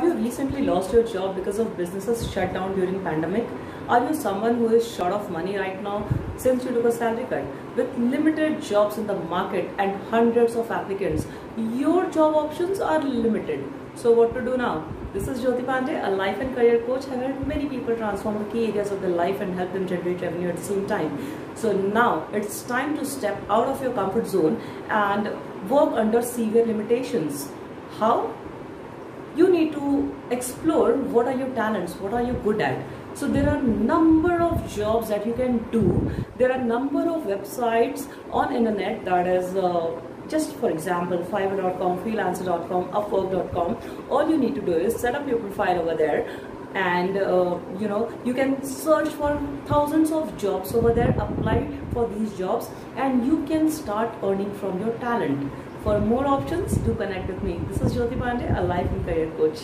Have you recently lost your job because of businesses shut down during pandemic? Are you someone who is short of money right now since you took a salary cut? With limited jobs in the market and hundreds of applicants, your job options are limited. So what to do now? This is Jyoti Pandey, a life and career coach. I've helped many people transform the key areas of their life and help them generate revenue at the same time. So now it's time to step out of your comfort zone and work under severe limitations. How? You need to explore what are your talents, what are you good at. So there are number of jobs that you can do. There are number of websites on internet, that is just for example Fiverr.com, Freelancer.com, Upwork.com. All you need to do is set up your profile over there, and you can search for thousands of jobs over there, apply for these jobs, and you can start earning from your talent. For more options, do connect with me. This is Jyoti Pandey, a life and career coach.